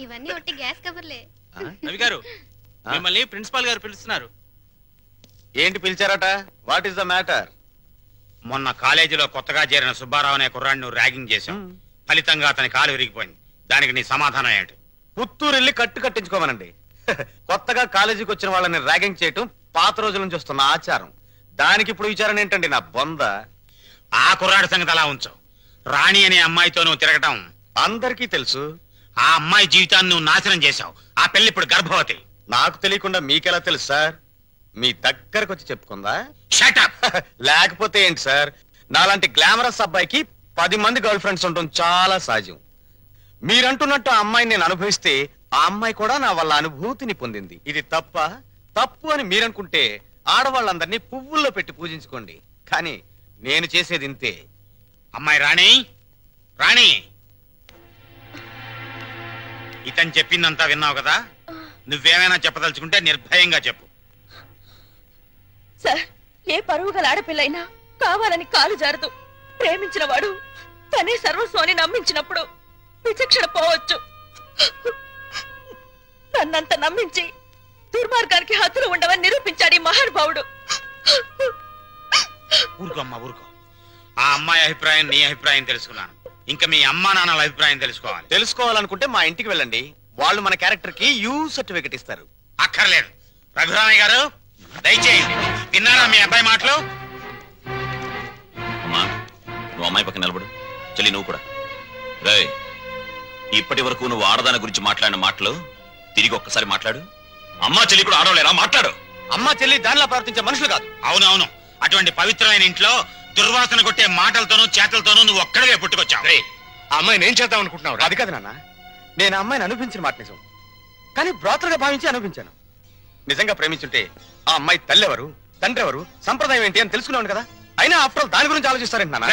ఇవన్నీ ఒట్టి గ్యాస్ కవర్లే. రవి గారు మిమ్మల్ని ప్రిన్సిపాల్ గారు పిలుస్తున్నారు. ఏంటి పిలిచారట? What is the matter? మొన్న కాలేజీలో కొత్తగా చేరిన సుబ్బారావు అనే కుర్రాడిని ర్యాగింగ్ చేశాం. ఫలితంగా అతని కాలు విరిగిపోయింది. దానికి నీ సమాధానం ఏంటి? పుత్తూరు వెళ్ళి కట్టించుకోమనండి. కొత్తగా కాలేజీకి వచ్చిన వాళ్ళని ర్యాగింగ్ చేయటం పాత రోజుల నుంచి వస్తున్న ఆచారం. దానికి ఇప్పుడు విచారణ ఏంటండి నా బొంద? ఆ కుర్రాడి సంగతి అలా ఉంచు. రాణి అనే అమ్మాయితో నువ్వు తిరగటం అందరికీ తెలుసు. ఆ అమ్మాయి జీవితాన్ని నువ్వు నాశనం చేశావు. ఆ పెళ్లి ఇప్పుడు గర్భవతి. నాకు తెలియకుండా మీకెలా తెలుసు సార్? మీ దగ్గరకు వచ్చి చెప్పుకుందా? Shut up. లేకపోతే ఏంటి సార్? నాలాంటి గ్లామరస్ అబ్బాయికి 10 మంది గర్ల్ ఫ్రెండ్స్ ఉండటం చాలా సహజం. మీరంటున్నట్టు ఆ అమ్మాయిని నేను అనుభవిస్తే ఆ అమ్మాయి కూడా నా వల్ల అనుభూతిని పొందింది. ఇది తప్పు అని మీరనుకుంటే ఆడవాళ్ళందరినీ పువ్వుల్లో పెట్టి పూజించుకోండి. కానీ నేను చేసేది ఇంతే. అమ్మాయి రాణి, రాణి, ఇతను చెప్పిందంతా విన్నావు కదా? నువ్వేమైనా చెప్పదలుచుకుంటే నిర్భయంగా చెప్పు. సార్, ఏ పరువు గల ఆడపిల్లైనా కావాలని కాలు జారదు. ప్రేమించిన వాడు తనే సర్వస్వాన్ని నమ్మించినప్పుడు విచక్షణ పోవచ్చు. నన్నంత నమ్మించి దుర్మార్గానికి హద్దులు ఉండవని నిరూపించాడు ఈ మహానుభావుడు. ఊరుకో అమ్మా, ఊరుకో. ఆ అమ్మాయి అభిప్రాయం నీ అభిప్రాయం తెలుసుకున్నాను. ఇంకా మీ అమ్మా నాన్నల అభిప్రాయం తెలుసుకోవాలనుకుంటే మా ఇంటికి వెళ్ళండి. వాళ్ళు మన క్యారెక్టర్ కి యూ సర్టిఫికెట్ ఇస్తారు. అక్కర్లేదు. రఘురామయ్య గారు దయచేయండి. విన్నారా మీ అబ్బాయి మాటలు? అమ్మా, నువ్వు అమ్మాయి పక్కన నిలబడు. చెల్లి నువ్వు కూడా. రేయ్, ఇప్పటి వరకు నువ్వు ఆడదాని గురించి మాట్లాడిన మాటలు తిరిగి ఒక్కసారి మాట్లాడు. అమ్మా చెల్లి కూడా ఆడవలేరా? మాట్లాడు. అమ్మా చెల్లి దానిలా ప్రవర్తించే మనుషులు కాదు. అవునవును. అటువంటి పవిత్రమైన ఇంట్లో దుర్వాసన కొట్టే మాటలతోనూ చేతలతోనూ నువ్వు ఒక్కడే పుట్టుకొచ్చావు. ఆ అమ్మాయిని ఏం చేద్దాం అనుకుంటున్నావు? అది కాదు నాన్న, నేను ఆ అమ్మాయిని అనుభవించిన మాట నిజం. కానీ బ్రోతలుగా భావించి అనుభవించాను. నిజంగా ప్రేమించుంటే ఆ అమ్మాయి తల్లి ఎవరు, తండ్రి ఎవరు, సంప్రదాయం ఏంటి అని తెలుసుకున్నాను కదా. అయినా ఆఫ్టర్ ఆల్ దాని గురించి ఆలోచిస్తారేంటి నాన్న?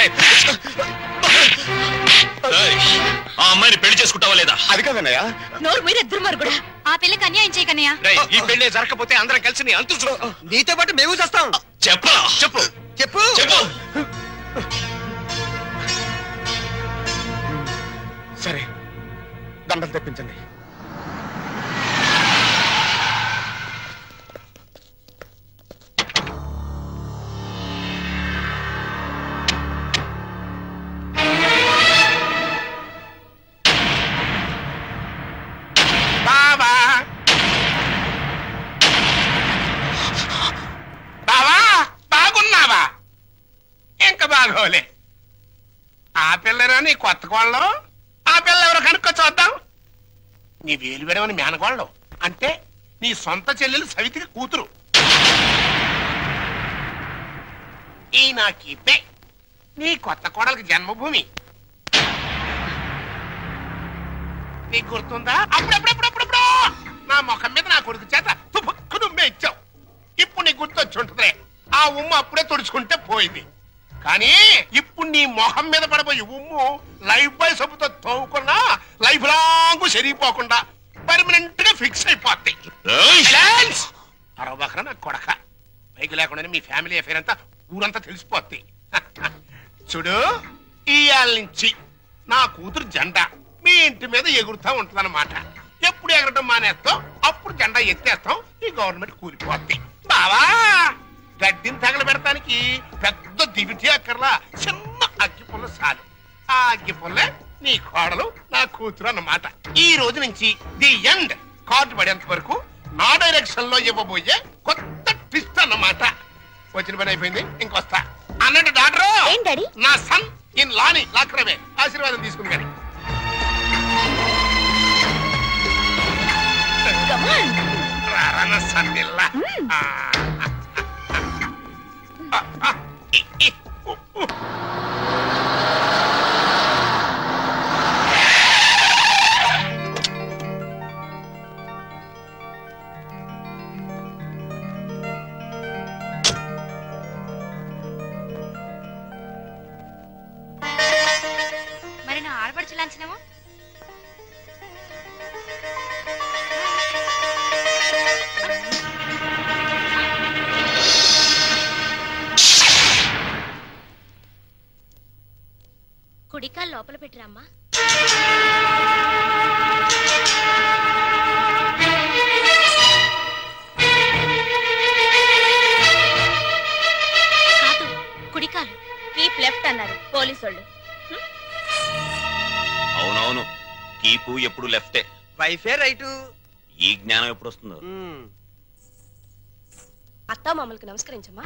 ఆ అమ్మాయిని పెళ్లి చేసుకుంటావా లేదా? అది కాదన్నయ్య. నోరు మీరే దుర్మార్గుడా. ఆ పిల్లకి అన్యాయం చేయకన్నయ్య. ఈ పెళ్లి జరగకపోతే అందరం కలిసి నీ అంతు నీతో పాటు మేము చేస్తాం. చెప్పరా? చెప్పు చెప్పు చెప్పు. సరే, దండలు తెప్పించండి. ఆ పిల్లరా నీ కొత్త కోళ్ళం? ఆ పిల్ల ఎవరో కనుక్కో చూద్దాం. నీ వేలు విడవని మేనకోళ్ళం అంటే నీ సొంత చెల్లెలు సవితికి కూతురు. ఈ నా కీపే నీ కొత్త కోడలకి జన్మభూమి. నీకు గుర్తుందా? అప్పుడప్పుడప్పుడప్పుడప్పుడు నా ముఖం మీద నా కొడుకు చేత తుమ్మే ఇచ్చావు. ఇప్పుడు నీకు గుర్తొచ్చి ఉంటుందిలే. ఆ ఉమ్ము అప్పుడే తుడుచుకుంటే పోయింది. కానీ ఇప్పుడు నీ మొహం మీద పడబోయి ఉమ్ము లైఫ్ బాయ్ సబ్బుతో తోవుకున్నా లైఫ్ లాంగ్ సరిగిపోకుండా పర్మనెంట్ గా ఫిక్స్ అయిపోతాయి. అరవబకరా నా కొడక. పైకి లేకుండానే మీ ఫ్యామిలీ అఫేర్ అంతా ఊరంతా తెలిసిపోద్ది. చూడు, ఇయాల నుంచి నా కూతురు జెండా మీ ఇంటి మీద ఎగురుతా ఉంటుందన్నమాట. ఎప్పుడు ఎగరటం మానేస్తాం అప్పుడు జెండా ఎత్తేస్తాం. ఈ గవర్నమెంట్ కూలిపోద్ది. బావా, గడ్డిని తగలబెడటానికి పెద్ద దివిటి అక్కర్లా, చిన్న అగ్గిపుల్ల చాలు. ఆ అగ్గిపుల్లే నీ కోడలు నా కూతురు అన్నమాట. ఈ రోజు నుంచి ది ఎండ్ కార్డు పడేంత వరకు నా డైరెక్షన్ లో ఇవ్వబోయే కొత్త ట్విస్ట్ అన్నమాట. వచ్చిన పని అయిపోయింది, ఇంకొస్తా అన్నట్టు డాక్టర్ నా సన్ ఇన్ లాని లాక్రమే ఆశీర్వాదం తీసుకుని కానీ రారా సన్నిల్లా. మరి నా ఆడపడుచు లాంఛనమో? కుడికాలు లోపల పెట్టిరమ్మా. నీకు ఎప్పుడు లెఫ్టే. వైఫే రైటు. ఈ జ్ఞానం ఎప్పుడు వస్తుందో. అత్తా మామూలుకి నమస్కరించమ్మా.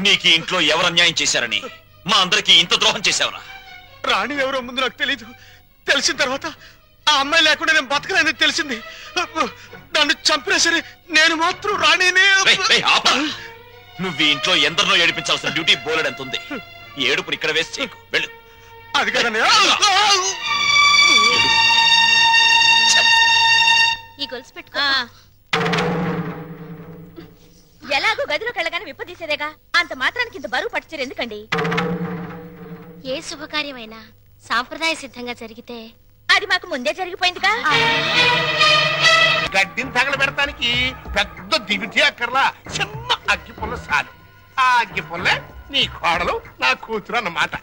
నీకు ఇంట్లో ఎవరు అన్యాయం చేశారని మా అందరికి ఇంత ద్రోహం చేశావరా? రాణి ఎవరో ముందు నాకు తెలీదు. తెలిసిన తర్వాత ఆ అమ్మాయి లేకుండా నేను బతకలేని తెలిసింది. నన్ను చంపినా సరే నేను మాత్రం రాణినే. నువ్వు ఈ ఇంట్లో ఎందరినో ఏడిపించాల్సిన డ్యూటీ బోలెడ్ ఎంత ఉంది. ఈ ఏడుపుని ఇక్కడ వేసి చేయకు. వెళ్ళు. అది కదనే. ఈ గొలుసు పెట్టుకో. ఎలాగో గదిలోకి వెళ్ళగానే విప్పదీసేదేగా, అంత మాత్రానికి ఇంత బరువు పట్టుచారు ఎందుకండి? ఏ శుభకార్యమైనా సాంప్రదాయ సిద్ధంగా జరిగితే అది మాకు ముందే జరిగిపోయిందిగా. గడ్డిని తగలబెడటానికి పెద్ద దివిటి అక్కర్లా, చిన్న అగ్గి పుల్ల చాలు. ఆ అగ్గి పుల్లే నీ కోడలు నా కూతురు అన్నమాట.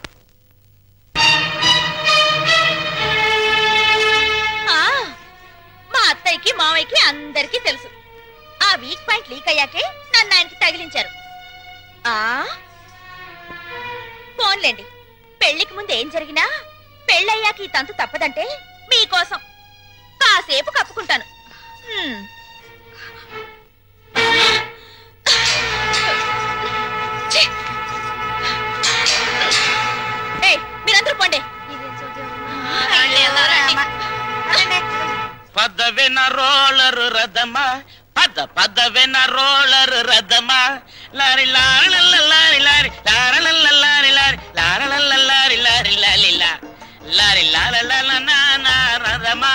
మా అత్తయ్యకి మావయ్యకి అందరికీ తెలుసు. ఆ వీక్ పాయింట్ లీక్ అయ్యాకే నన్ను ఆయనకి తగిలించారు. ఫోన్లేండి, పెళ్లికి ముందు ఏం జరిగినా పెళ్ళయ్యాక ఈ తంతు తప్పదంటే మీకోసం కాసేపు కప్పుకుంటాను. మీరందరూ పోండి. పదవిన రోలరు రథమా, పదవిన రోలరు రథమా, lorry lorry lorry lorry lorry lorry lorry lorry lorry lorry lorry lorry రథమా.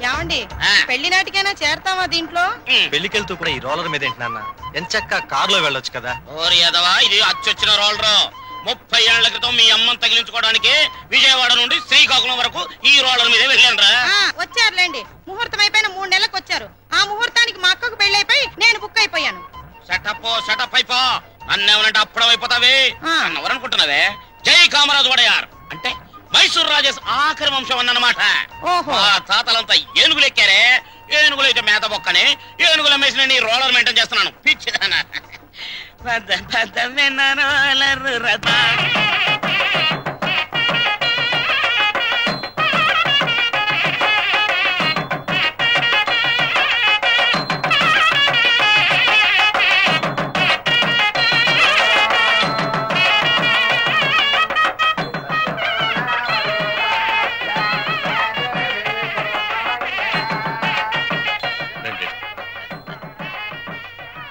ఏమండి, పెళ్లి నాటికైనా చేరతావా దీంట్లో? పెళ్లికెళ్తూ కూడా ఈ రోలర్ మీద ఏంటి నాన్న? ఎంచక్క కారులో వెళ్ళొచ్చు కదా. ఓరి యదవా, ఇది అచ్చొచ్చిన రోలరు. 30 ఏళ్ల క్రితం మీ అమ్మని తగిలించుకోవడానికి విజయవాడ నుండి శ్రీకాకుళం వరకు ఈ రోలర్ మీదే వెళ్ళాను. వచ్చారులేండి, ముహూర్తం అయిపోయిన 3 నెలలకు వచ్చారు. ఆ ముహూర్తానికి మా అక్కకు పెళ్లి అయిపోయి నేను బుక్ అయిపోయాను. సెటప్ అయిపో. నన్నేమనంటే అప్పుడం అయిపోతావే అన్నవరనుకుంటున్నావే. జై కామరాజు వడయార్ అంటే మైసూర్ రాజేష్ ఆఖరి వంశం అన్నమాట. ఆ తాతలంతా ఏనుగులు ఎక్కారే. ఏనుగులు అయితే మేత బొక్కని ఏనుగుల మేసిన నీ రోలర్ మెయింటైన్ చేస్తున్నాను. పిచ్చిదానా. రోలర్ రథ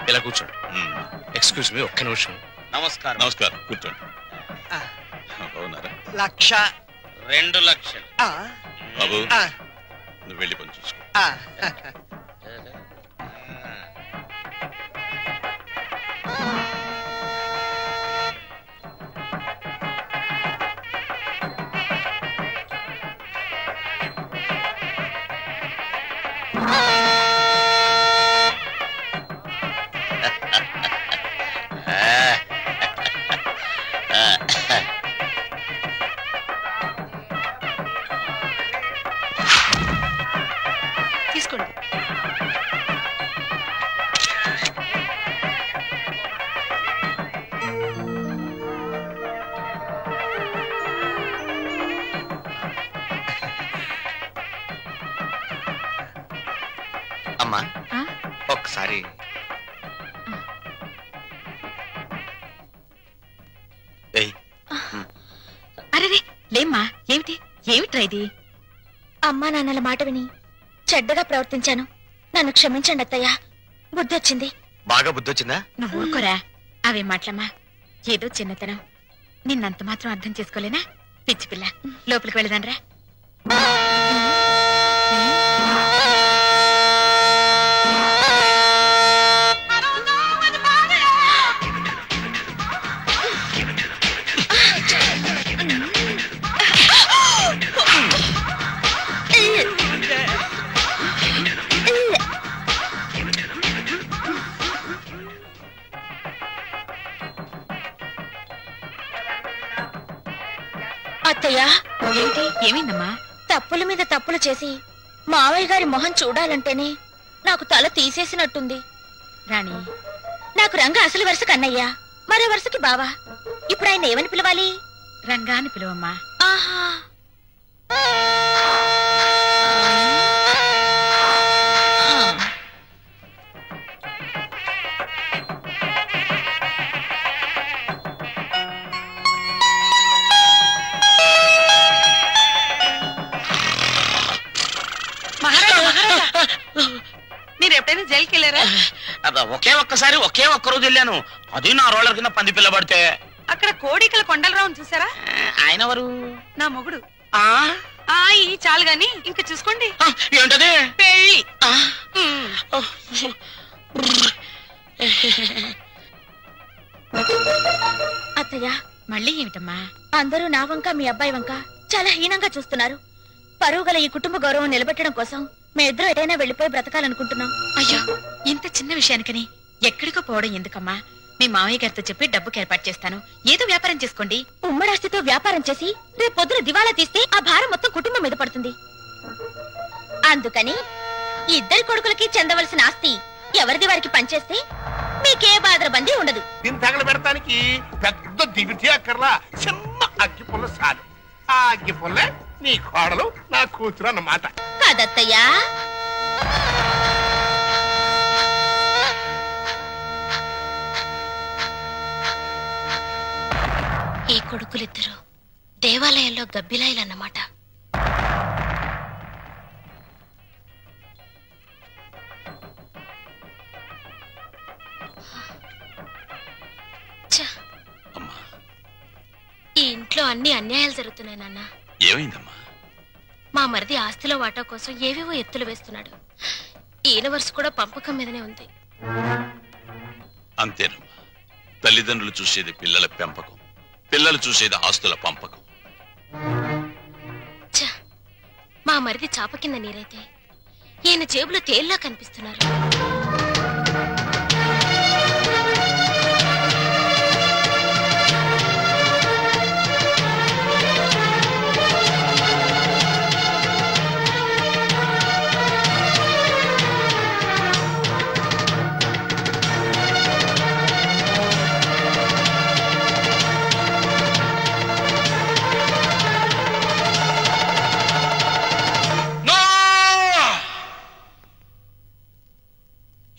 ఇలా కూర్చోండి. ఎక్స్క్యూజ్ మీ, ఒక్క నిమిషం. నమస్కారం. నమస్కారం, కూర్చోండి. బాగున్నారా? 2 లక్షలు. బాబు, నువ్వు వెళ్ళి పని చూసుకో. తీసుకోండి. అమ్మా, ఒక్కసారి అరే లేమ్మా, ఏమిట్రా ఇది? అమ్మా నాన్నల మాట విని చెడ్డగా ప్రవర్తించాను. నన్ను క్షమించండి అత్తయ్య. బుద్ధి వచ్చింది. బాగా బుద్ధి వచ్చిందా? నువ్వు ఊరుకోరా. అవేం మాటలమ్మా, ఏదో చిన్నతనం. నిన్నంత మాత్రం అర్థం చేసుకోలేనా? పిచ్చి పిల్ల. లోపలికి వెళ్ళదానరా. అత్తయ్యా, ఏమైందమ్మా? తప్పుల మీద తప్పులు చేసి మావయ్య గారి మొహం చూడాలంటేనే నాకు తల తీసేసినట్టుంది. రాణి, నాకు రంగ అసలు వరుస కన్నయ్యా, మరో వరుసకి బావా. ఇప్పుడు ఆయన ఏమని పిలవాలి? రంగా అని పిలువమ్మా. ఆహా, మీరు ఎప్పుడైనా జైలుకి వెళ్ళారా? ఒకే ఒక్క రోజు వెళ్ళాను. అది నా రోలర్ కింద పంది పిల్ల పడితే. అక్కడ కోడికల కొండలరావుని చూసారా? ఆయన ఎవరు? నా మొగుడు. ఆ ఈ చాలు గాని ఇంకా చూసుకోండి. ఏంటది? పెళ్ళి. అత్తయ్య, మళ్ళీ ఏమిటమ్మా? అందరూ నా వంక మీ అబ్బాయి వంక చాలా హీనంగా చూస్తున్నారు. పరువు గల ఈ కుటుంబ గౌరవం నిలబెట్టడం కోసం మేమిద్దరం ఎటైనా వెళ్లిపోయి బ్రతకాలనుకుంటున్నాం. అయ్యో, ఇంత చిన్న విషయానికని ఎక్కడికో పోవడం ఎందుకమ్మా? మీ మావయ్య గారితో చెప్పి డబ్బుకి ఏర్పాటు చేస్తాను. ఏదో వ్యాపారం చేసుకోండి. ఉమ్మడాస్తితో వ్యాపారం చేసి రేపు పొద్దున దివాలా తీస్తే ఆ భారం మొత్తం కుటుంబం మీద పడుతుంది. అందుకని ఇద్దరి కొడుకులకి చెందవలసిన ఆస్తి ఎవరిది వారికి పనిచేస్తే మీకే బాధరబందీ ఉండదు. దీన్ని తగల పెడతానికి పెద్ద దివిటి అక్కర్లా, చిన్న అగ్గి పుల్ల చాలు. ఆ అగ్గి పుల్లే నీ కోడలు, నా కూతురు అన్నమాట. కాదత్తయ్యా, ఈ కొడుకులిద్దరూ దేవాలయంలో గబ్బిలాయిలన్నమాట. ఈ ఇంట్లో అన్ని అన్యాయాలు జరుగుతున్నాయి నాన్న. ఏమైందమ్మా? మా మరిది ఆస్తిలో వాటా కోసం ఏవేవో ఎత్తులు వేస్తున్నాడు. ఈయన వరుస కూడా పంపకం మీదనే ఉంది. అంతేనమ్మా, తల్లిదండ్రులు చూసేది పిల్లల పెంపకం, పిల్లలు చూసేది ఆస్తుల పంపకం. మా మరిది చాప కింద నీరైతే ఈయన జేబులో తేల్లా కనిపిస్తున్నారు.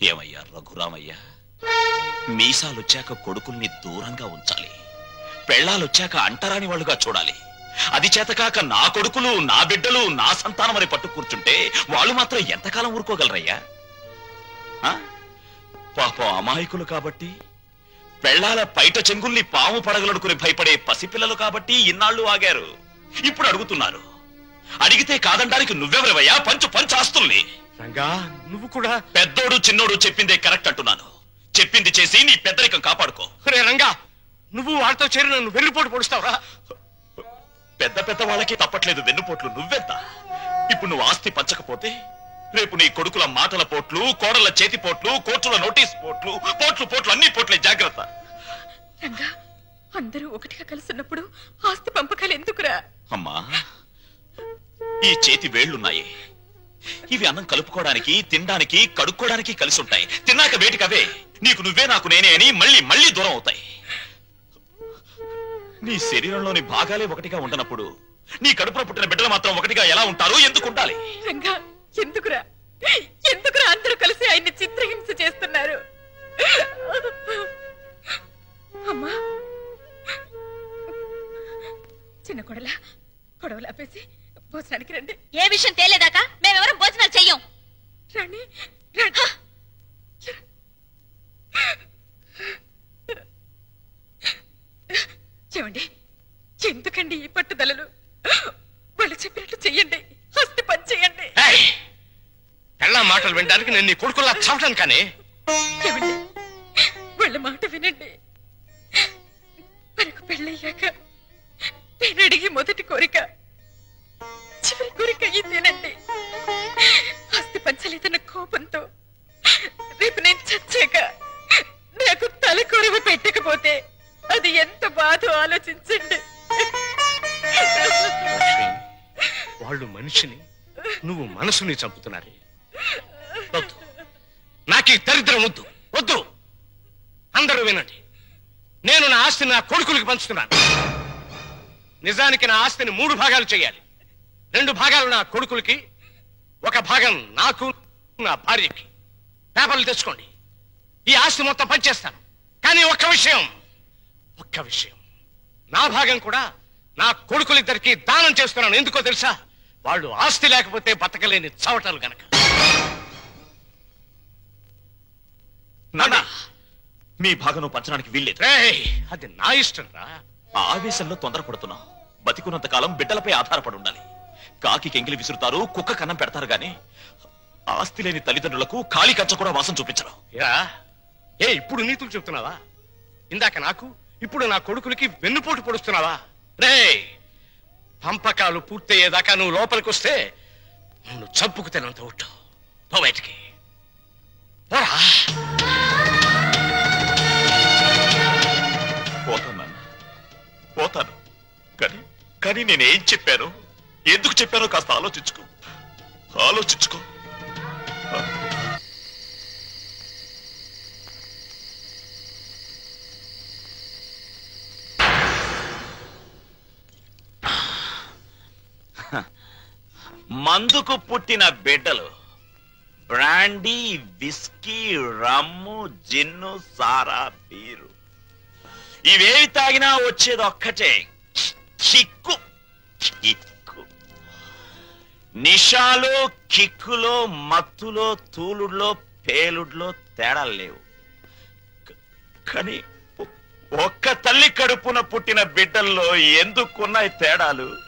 ఏమయ్యా రఘురామయ్య, మీసాలొచ్చాక కొడుకుల్ని దూరంగా ఉంచాలి, పెళ్ళాలొచ్చాక అంటరాని వాళ్ళుగా చూడాలి. అది చేతకాక నా కొడుకులు, నా బిడ్డలు, నా సంతానం అని పట్టు కూర్చుంటే వాళ్ళు మాత్రం ఎంతకాలం ఊరుకోగలరయ్యా? పాపం అమాయకులు కాబట్టి, పెళ్ళాల పైట చెంగుల్ని పాము పడగలడుకుని భయపడే పసిపిల్లలు కాబట్టి ఇన్నాళ్ళు ఆగారు. ఇప్పుడు అడుగుతున్నారు. అడిగితే కాదండానికి నువ్వెవరవయ్యా? పంచు ఆస్తుల్ని. రంగా, నువ్వు కూడా పెద్దోడు చిన్నోడు చెప్పిందే కరెక్ట్ అంటున్నాను. చెప్పింది చేసి నీ పెద్దరికం కాపాడుకో. రే రంగా, నువ్వు వాళ్ళతో చేరి నన్ను వెన్నుపోటు పొడుస్తావురా? పెద్ద వాళ్ళకి తప్పట్లేదు వెన్నుపోట్లు, నువ్వెంత? ఇప్పుడు నువ్వు ఆస్తి పంచకపోతే రేపు నీ కొడుకుల మాటల పోట్లు, కోడళ్ల చేతి పోట్లు, కోర్టుల నోటీస్ పోట్లు, పోట్లు అన్ని పోట్లే, జాగ్రత్త. రంగా, అందరూ ఒకటిగా కలుసున్నప్పుడు ఆస్తి పంపకాలు ఎందుకురా? అమ్మా, ఈ చేతి వేళ్లున్నాయి, ఇవి అన్నం కలుపుకోవడానికి, తినడానికి, కడుక్కోవడానికి కలిసి ఉంటాయి. తిన్నాక వేటికవే నీకు నువ్వే నాకు నేనే అని మళ్ళీ దూరం అవుతాయి. నీ శరీరంలోని భాగాలే ఒకటిగా ఉండనప్పుడు నీ కడుపున పుట్టిన బిడ్డలు మాత్రం ఒకటిగా ఎలా ఉంటారు? ఎందుకు ఉండాలి? రంగా, ఎందుకురా అందరూ కలిసి ఆయన్ని చిత్రహింస చేస్తున్నారు? అమ్మా, చిన్న కొడవలు ఆపేసి భోజనానికి రండి. ఏ విషయం తేలేదాకా మేమెవరం భోజనాలు చెయ్యం. రండి. చెవండి, ఎందుకండి ఈ పట్టుదలలు? వాళ్ళు చెప్పినట్టు చెయ్యండి, ఆస్తి పని చెయ్యండి. పెళ్ళ మాటలు వినడానికి నేను నీ కొడుకులా చావటాను. కానీ చెవండి, వాళ్ళ మాట వినండి. మనకు పెళ్ళయ్యాక నేను అడిగి మొదటి కోరిక, చివరి కోరిక ఇదేనండి. ఆస్తి పంచలేదన్న కోపంతో రేపు నేను చచ్చాక నాకు తలకొరవ పెట్టకపోతే అది ఎంత బాధో ఆలోచించండి. నువ్వు మనసుని చంపుతున్నారే. వద్దు, నాకు ఈ దరిద్రం వద్దు వద్దు. అందరూ వినండి, నేను నా ఆస్తిని నా కొడుకులకి పంచుతున్నాను. నిజానికి నా ఆస్తిని 3 భాగాలు చేయాలి. 2 భాగాలు నా కొడుకులకి, 1 భాగం నాకు, నా భార్యకి. పేపర్లు తెచ్చుకోండి, ఈ ఆస్తి మొత్తం పంచేస్తాను. కానీ ఒక్క విషయం, నా భాగం కూడా నా కొడుకులిద్దరికి దానం చేస్తున్నాను. ఎందుకో తెలుసా? వాళ్ళు ఆస్తి లేకపోతే బతకలేని చవటలు గనక. నాన్న, మీ భాగం పంచడానికి వీల్లేదు. అది నా ఇష్టం రా. ఆవేశంలో తొందరపడుతున్నావు. బతికున్నంత కాలం బిడ్డలపై ఆధారపడి ఉండాలి. కాకి ఎంగిలి విసురుతారు, కుక్క కన్నం పెడతారు గాని ఆస్తి లేని తల్లిదండ్రులకు ఖాళీ కంచ కూడా వాసం చూపించరు. ఇప్పుడు నీతులు చెప్తున్నావా? ఇందాక నాకు, ఇప్పుడు నా కొడుకులకి వెన్నుపోటు పొడుస్తున్నావా? రే, పంపకాలు పూర్తయ్యేదాకా నువ్వు లోపలికి వస్తే నన్ను చంపుకు తినంత ఒట్టు. పో బయటికి పోరా. పోతాను, కానీ నేనేం చెప్పాను, ఎందుకు చెప్పానో కాస్త ఆలోచించుకో. మందుకు పుట్టిన బిడ్డలు బ్రాండీ, విస్కీ, రమ్ము, జిన్ను, సారా, బీరు ఇవేవి తాగినా వచ్చేది ఒక్కటే, కిక్కు. నిషాలో, కిక్కులో, మత్తులో, తూలుడులో, పేలుడులో తేడాలు లేవు. కానీ ఒక్క తల్లి కడుపున పుట్టిన బిడ్డల్లో ఎందుకున్నాయి తేడాలు?